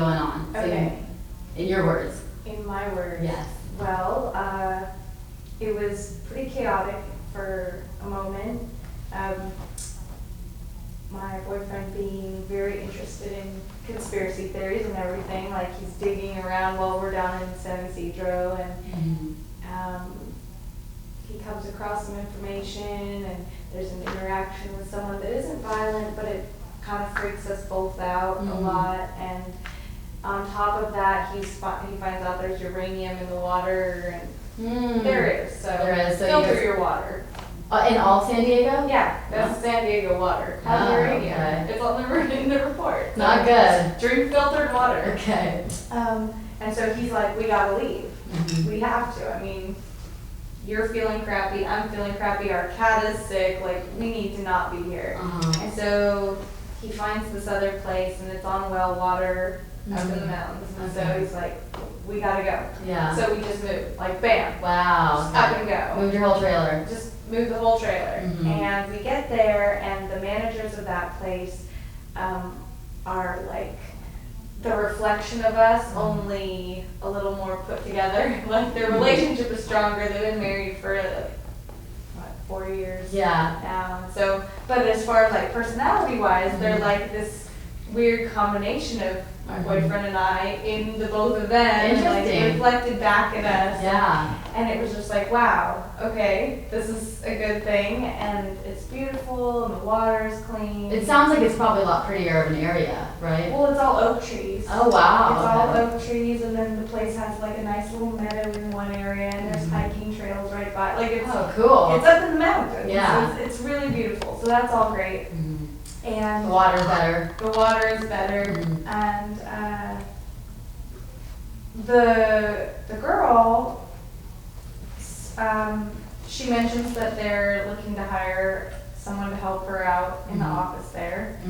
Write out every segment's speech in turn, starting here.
going on? Okay. In your words. In my words. Yes. Well, it was pretty chaotic for a moment. My boyfriend being very interested in conspiracy theories and everything, like he's digging around while we're down in San Isidro, and he comes across some information, and there's an interaction with someone that isn't violent, but it kind of freaks us both out a lot. And on top of that, he finds out there's uranium in the water, and there is. So filter your water. In all San Diego? Yeah, that's San Diego water. Has uranium. Okay. It's on in the report. Not good. Drink filtered water. Okay. And so he's like, we gotta leave. We have to. I mean, you're feeling crappy, I'm feeling crappy, our cat is sick, like, we need to not be here. And so he finds this other place, and it's on well water up in the mountains. And so he's like, we gotta go. Yeah. So we just moved, like, bam. Wow. Up and go. Moved your whole trailer. Just moved the whole trailer. And we get there, and the managers of that place are like the reflection of us, only a little more put together. Like, their relationship is stronger. They've been married for like, what, 4 years now. So, but as far as like personality wise, they're like this weird combination of my boyfriend and I in the both of them, and like reflected back at us. Yeah. And it was just like, wow, okay, this is a good thing, and it's beautiful, and the water is clean. It sounds like it's probably a lot prettier of an area, right? Well, it's all oak trees. Oh, wow. It's all oak trees, and then the place has like a nice little meadow in one area, and there's hiking trails right by. Like, it's cool. It's up in the mountains. Yeah. So it's really beautiful. So that's all great. And the water's better. The water is better, and the girl. She mentions that they're looking to hire someone to help her out in the office there.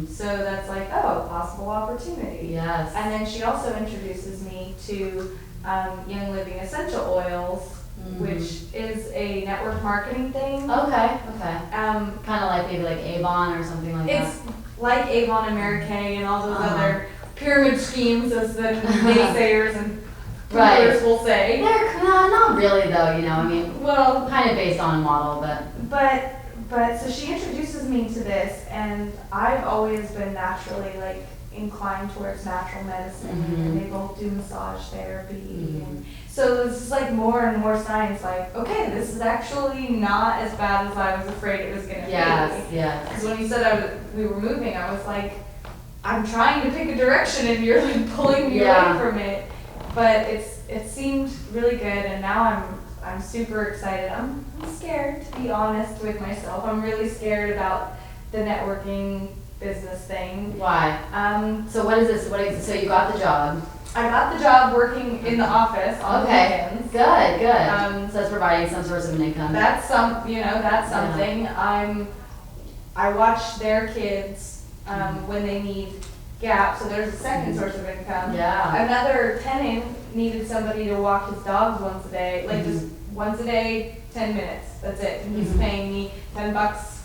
So that's like, oh, possible opportunity. Yes. And then she also introduces me to Young Living Essential Oils, which is a network marketing thing. Okay. Kind of like maybe like Avon or something like that. It's like Avon and Mary Kay and all those other pyramid schemes, as the naysayers and will say. They're not really though, you know. I mean, well, kind of based on a model, but so she introduces me to this, and I've always been naturally like inclined towards natural medicine, and they both do massage therapy, and so it's just like more and more signs like, okay, this is actually not as bad as I was afraid it was gonna be. Yes. Because when you said we were moving, I was like, I'm trying to pick a direction, and you're like pulling me away from it. But it seemed really good, and now I'm super excited. I'm scared, to be honest with myself. I'm really scared about the networking business thing. Why? So what is this? So you got the job. I got the job working in the office on weekends. Good. So that's providing some source of income. That's something. I watch their kids when they need gap, so there's a second source of income. Yeah. Another tenant needed somebody to walk his dogs once a day, like just once a day, 10 minutes. That's it. And he's paying me $10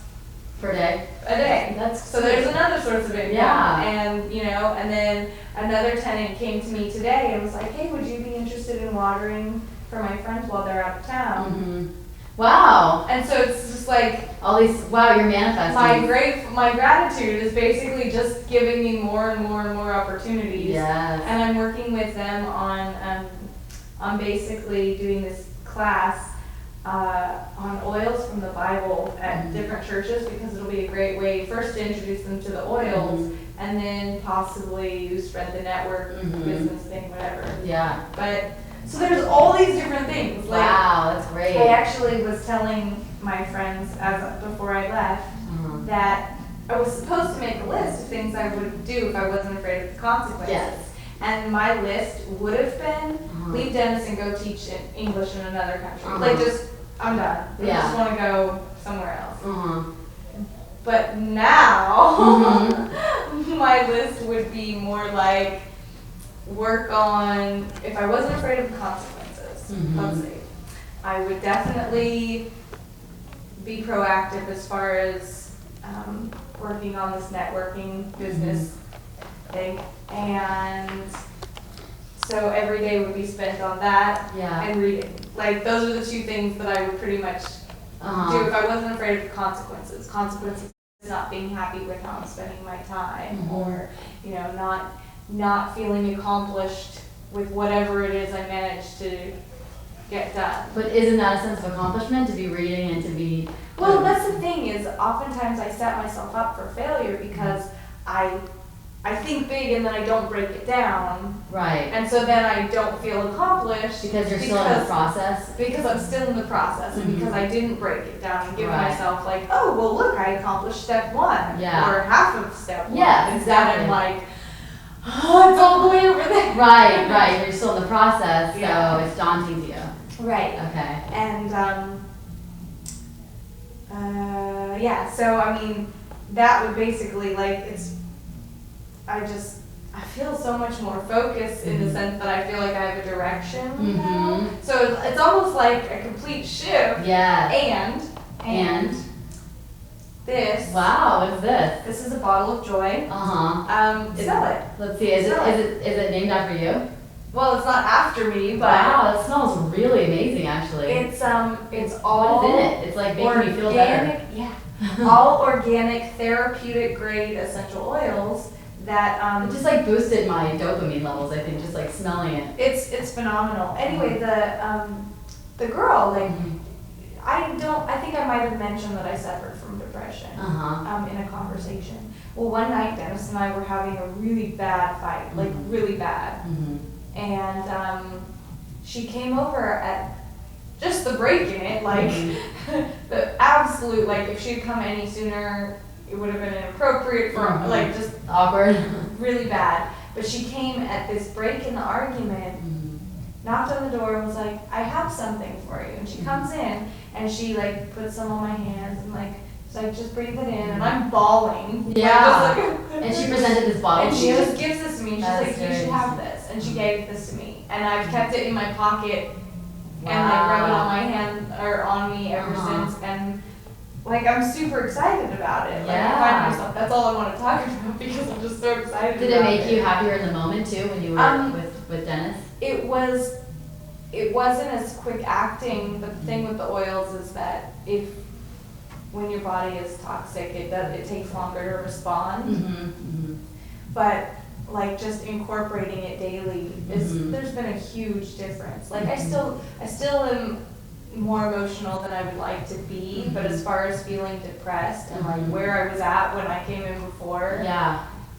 per day. A day. That's so there's another source of income. Yeah. And then another tenant came to me today and was like, hey, would you be interested in watering for my friends while they're out of town? Wow. And so it's just like all these. Wow, you're manifesting. My gratitude is basically just giving me more and more and more opportunities. Yes. And I'm working with them on basically doing this class on oils from the Bible at different churches, because it'll be a great way first to introduce them to the oils, and then possibly you spread the network business thing, whatever. Yeah. But so there's all these different things. Like, wow, that's great. I actually was telling my friends before I left that I was supposed to make a list of things I would do if I wasn't afraid of the consequences. Yes. And my list would have been leave Dennis and go teach English in another country. Like, just, I'm done. I just want to go somewhere else. But now, my list would be more like work on, if I wasn't afraid of the consequences, let's see, I would definitely be proactive as far as working on this networking business anything. And so every day would be spent on that and reading. Like, those are the two things that I would pretty much do if I wasn't afraid of the consequences. Consequences not being happy with how I'm spending my time, or, you know, not feeling accomplished with whatever it is I managed to get done. But isn't that a sense of accomplishment, to be reading and to be... Well, that's the thing, is oftentimes I set myself up for failure because I think big and then I don't break it down. Right. And so then I don't feel accomplished. Because you're still in the process? Because I'm still in the process, and because I didn't break it down and give myself like, oh, well look, I accomplished step one. Yeah. Or half of step one. Yeah, Instead of like, oh, it's all the way over there. Right. You're still in the process, so Yeah. it's daunting to you. Right. Okay. And, so I mean, that would basically, like, I feel so much more focused in the sense that I feel like I have a direction now. So it's almost like a complete shift. Yeah. And this. Wow, what's this? This is a bottle of joy. Smell it. Let's see, is it named after you? Well, it's not after me, but wow, that smells really amazing, actually. it's all what is in it? It's like making me feel better. Yeah. All organic, therapeutic grade essential oils that It just like boosted my dopamine levels, I think, just like smelling it. it's phenomenal. Anyway, the girl, like, I think I might have mentioned that I suffered from depression in a conversation. Well, one night Dennis and I were having a really bad fight, like really bad. And she came over at just the break in it, like the absolute, like, if she'd come any sooner, it would have been inappropriate for like, just awkward. really bad. But she came at this break in the argument, knocked on the door and was like, I have something for you. And she comes in and she like puts some on my hands and like, she's like, just breathe it in. And I'm bawling. Yeah. Like, And she presented this bottle and to she you? just gives this to me. She's That's like, you very should have this. And she gave this to me. And I've kept it in my pocket and like rub it on my hand or on me ever since. And like, I'm super excited about it. Like, I find myself, that's all I want to talk about because I'm just so excited Did it make you happier in the moment too when you were with Dennis? It wasn't as quick acting. The thing with the oils is that when your body is toxic, it takes longer to respond. But like, just incorporating it daily there's been a huge difference. Like, I still am more emotional than I would like to be, but as far as feeling depressed and like where I was at when I came in before,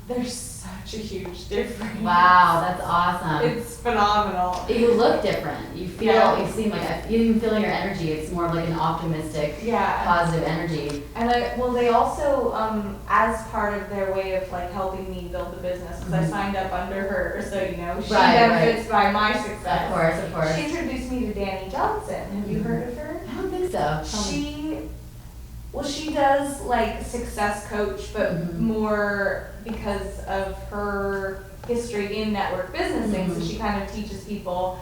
there's such a huge difference. Wow, that's awesome. It's phenomenal. You look different. You feel, you seem like, you even feel your energy. It's more of like an optimistic, positive energy. And they also, as part of their way of like helping me build the business, because I signed up under her, so she benefits by my success. Of course. She introduced me to Danny Johnson. Have you heard of her? I don't think so. She does like success coach, but more because of her history in network businessing. So she kind of teaches people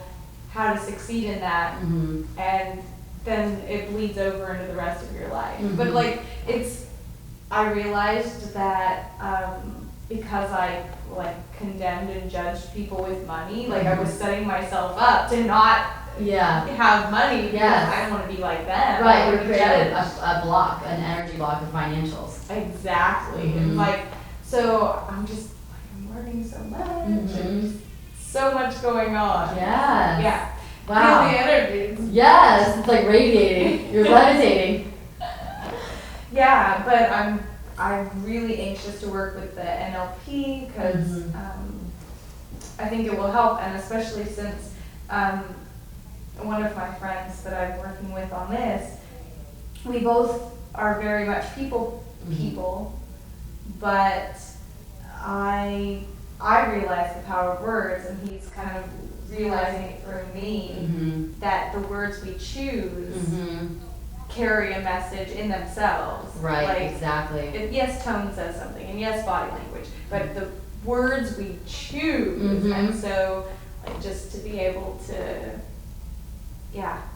how to succeed in that, and then it bleeds over into the rest of your life. But like, I realized that because I like condemned and judged people with money, like I was setting myself up to not have money because I don't want to be like them. Right, you created a block, an energy block of financials. Exactly. And like, so I'm just like, I'm learning so much. And so much going on. Yeah. Wow. Feel the energy. Yes, it's like radiating. You're levitating. Yeah, but I'm really anxious to work with the NLP because I think it will help, and especially since one of my friends that I'm working with on this, we both are very much people, but I realize the power of words, and he's kind of realizing it through me, that the words we choose carry a message in themselves. Right, like, exactly. Yes, tone says something, and yes, body language, but the words we choose, and so like, just to be able to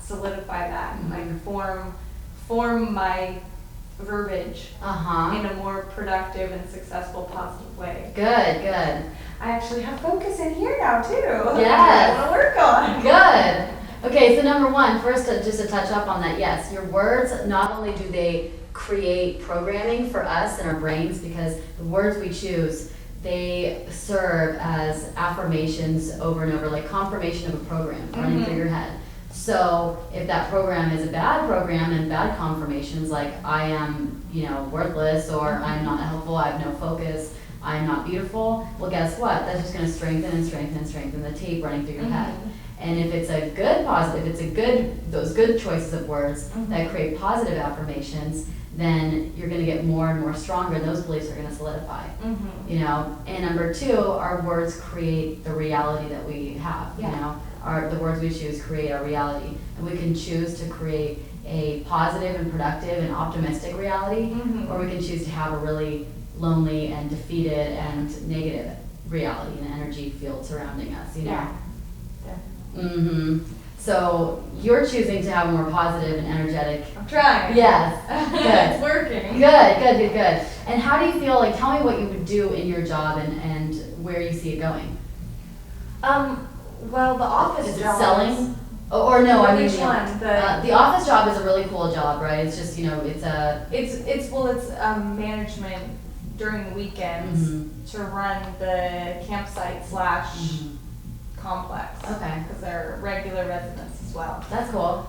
solidify that and like form my verbiage in a more productive and successful, positive way. Good, good. I actually have focus in here now too. Yes. I want to work on. Good. Okay, so number one, first just to touch up on that, yes, your words, not only do they create programming for us in our brains, because the words we choose, they serve as affirmations over and over, like confirmation of a program running through your head. So if that program is a bad program and bad confirmations, like I am, worthless, or I'm not helpful, I have no focus, I'm not beautiful, well, guess what? That's just going to strengthen and strengthen and strengthen the tape running through your head. And if it's a good positive, if it's a good, those good choices of words that create positive affirmations, then you're going to get more and more stronger, and those beliefs are going to solidify. And number two, our words create the reality that we have. The words we choose create our reality, and we can choose to create a positive and productive and optimistic reality, or we can choose to have a really lonely and defeated and negative reality and energy field surrounding us. So you're choosing to have a more positive and energetic. I'm trying. Yes. Good. It's working. Good. And how do you feel, like, tell me what you would do in your job and where you see it going. Well, the office Is it job selling? Or no, I mean, which one? The office job is a really cool job, right? It's just, it's it's management during the weekends to run the campsite / complex. Okay. Because they're regular residents as well. That's cool.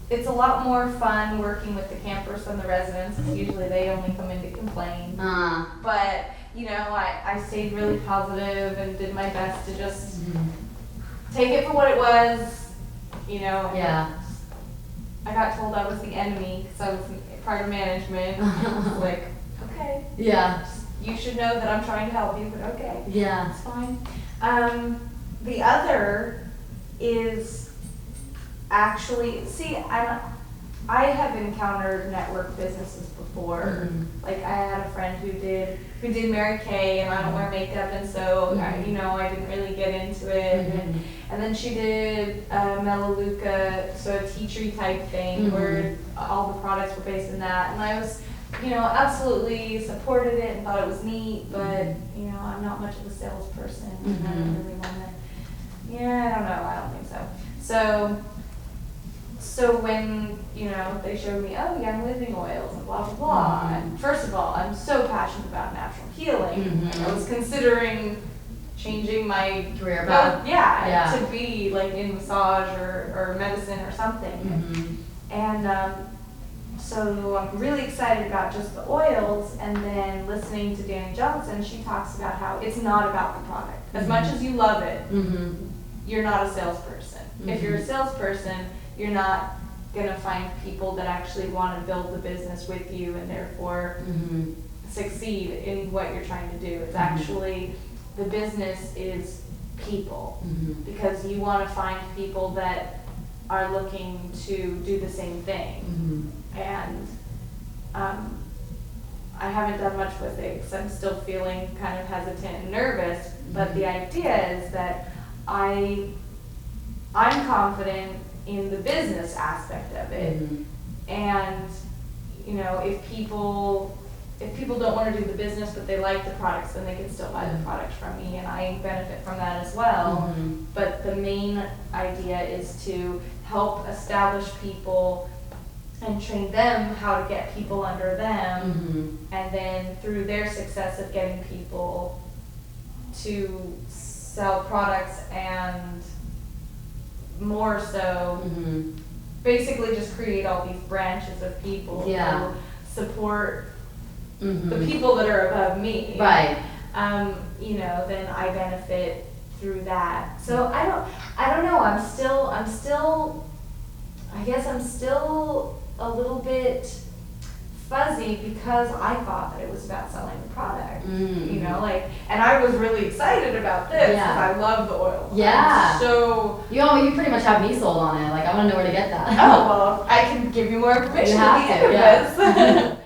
It's a lot more fun working with the campers than the residents, because usually they only come in to complain. But I stayed really positive and did my best to just take it for what it was. I got told I was the enemy because I was part of management. Like, okay. Yeah. You should know that I'm trying to help you, but okay. Yeah. It's fine. The other is actually, I have encountered network businesses before. Like, I had a friend who did Mary Kay, and I don't wear makeup, and so I didn't really get into it. And then she did Melaleuca, so a tea tree type thing where all the products were based in that, and I was absolutely supported it and thought it was neat, but I'm not much of a salesperson, and I don't really want to. I don't think so. So when, they showed me, young living oils and blah, blah, blah, and first of all, I'm so passionate about natural healing. I was considering changing my career path. To be like in massage or medicine or something. And so I'm really excited about just the oils, and then listening to Danny Johnson, she talks about how it's not about the product. As much as you love it, you're not a salesperson. If you're a salesperson, you're not going to find people that actually want to build the business with you and therefore succeed in what you're trying to do. It's actually, the business is people, because you want to find people that are looking to do the same thing. And I haven't done much with it because I'm still feeling kind of hesitant and nervous, but the idea is that I'm confident in the business aspect of it. And if people don't want to do the business but they like the products, then they can still buy the products from me, and I benefit from that as well. But the main idea is to help establish people and train them how to get people under them, and then through their success of getting people to sell products and more so, basically just create all these branches of people who support the people that are above me. Right. Then I benefit through that. So I don't know. I'm still a little bit fuzzy because I thought that it was about selling the product. And I was really excited about this because I love the oil. Yeah. So you pretty much have me sold on it. Like, I want to know where to get that. Oh, well, I can give you more information at the end of this.